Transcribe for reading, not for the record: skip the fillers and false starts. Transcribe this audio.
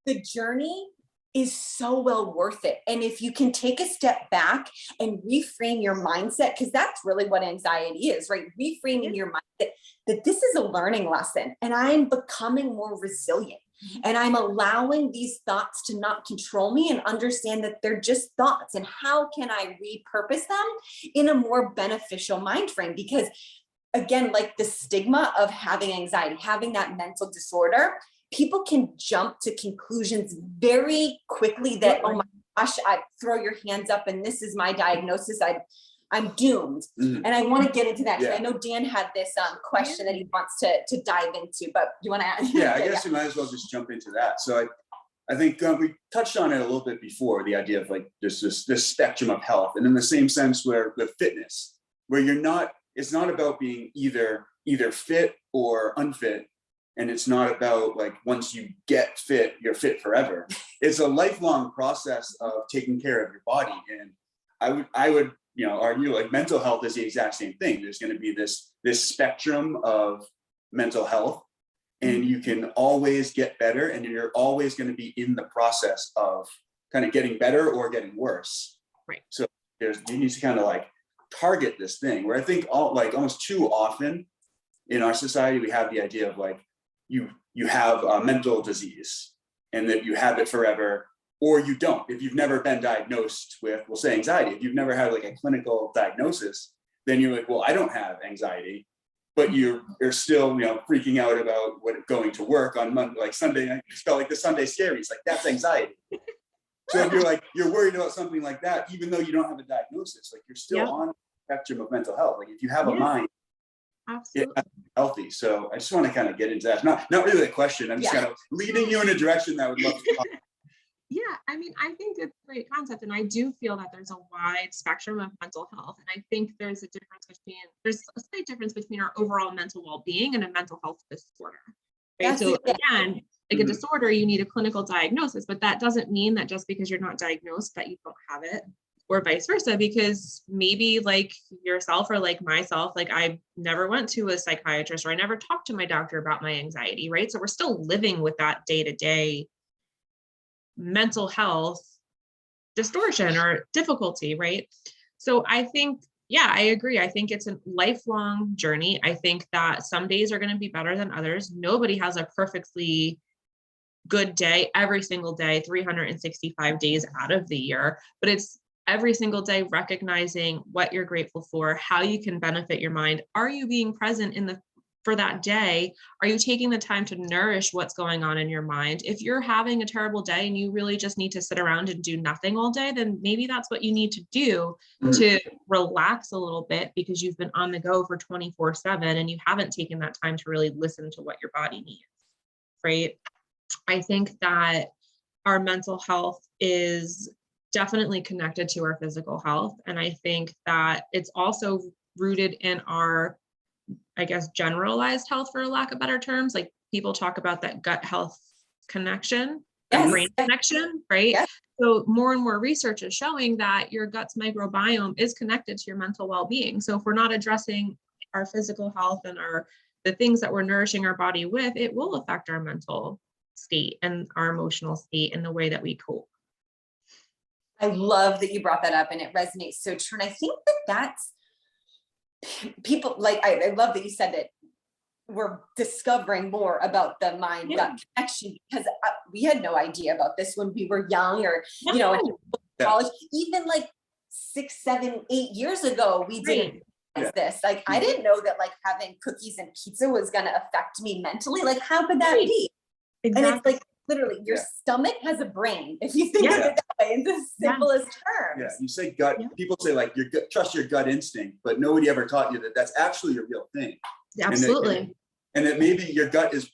the journey is so well worth it. And if you can take a step back and reframe your mindset, because that's really what anxiety is, right? Reframing your mindset that this is a learning lesson and I'm becoming more resilient. And I'm allowing these thoughts to not control me and understand that they're just thoughts. And how can I repurpose them in a more beneficial mind frame? Because again, like the stigma of having anxiety, having that mental disorder, people can jump to conclusions very quickly that, oh my gosh, I throw your hands up and this is my diagnosis. I'm doomed. And I want to get into that. I know Dan had this question that he wants to dive into, but you want to add? Yeah, I guess we might as well just jump into that. So I think we touched on it a little bit before, the idea of like this spectrum of health. And in the same sense where with fitness, where it's not about being either fit or unfit. And it's not about like, once you get fit, you're fit forever. It's a lifelong process of taking care of your body. And I would argue like mental health is the exact same thing. There's going to be this spectrum of mental health, and you can always get better, and you're always going to be in the process of kind of getting better or getting worse. Right. So you need to kind of like target this thing, where I think almost too often in our society, we have the idea of like, you have a mental disease and that you have it forever, or you don't. If you've never been diagnosed with, we'll say anxiety, if you've never had like a clinical diagnosis, then you're like, well, I don't have anxiety, but you're still, freaking out about going to work on Monday, like Sunday. I just felt like the Sunday scaries, like that's anxiety. So if you're worried about something like that, even though you don't have a diagnosis, like you're still on the spectrum of mental health. Like if you have a mind, absolutely, it's healthy. So I just want to kind of get into that. Not really a question. I'm just kind of leading you in a direction that I would love to talk about. Yeah, I mean, I think it's a great concept, and I do feel that there's a wide spectrum of mental health, and I think there's a slight difference between our overall mental well-being and a mental health disorder. Right? So again, like a disorder, you need a clinical diagnosis, but that doesn't mean that just because you're not diagnosed that you don't have it, or vice versa, because maybe like yourself or like myself, like I never went to a psychiatrist, or I never talked to my doctor about my anxiety, right? So we're still living with that day-to-day mental health distortion or difficulty, right? So I think, I agree. I think it's a lifelong journey. I think that some days are going to be better than others. Nobody has a perfectly good day every single day, 365 days out of the year, but it's every single day recognizing what you're grateful for, how you can benefit your mind. Are you being present for that day? Are you taking the time to nourish what's going on in your mind? If you're having a terrible day and you really just need to sit around and do nothing all day, then maybe that's what you need to do to relax a little bit, because you've been on the go for 24/7 and you haven't taken that time to really listen to what your body needs, right? I think that our mental health is definitely connected to our physical health. And I think that it's also rooted in our, I guess, generalized health, for lack of better terms. Like people talk about that gut health connection, brain connection, right? Yes. So more and more research is showing that your gut's microbiome is connected to your mental well-being. So if we're not addressing our physical health and the things that we're nourishing our body with, it will affect our mental state and our emotional state and the way that we cope. I love that you brought that up, and it resonates so true. And I think that's people, like, I love that you said that we're discovering more about the mind gut connection, because we had no idea about this when we were young, or in college, even like 6, 7, 8 years ago, we didn't realize this. Like I didn't know that like having cookies and pizza was going to affect me mentally. Like how could that be? Exactly. And it's like literally your stomach has a brain, if you think of it that way, in the simplest terms. Yeah, you say gut, people say like trust your gut instinct, but nobody ever taught you that that's actually a real thing. Absolutely. And that maybe your gut is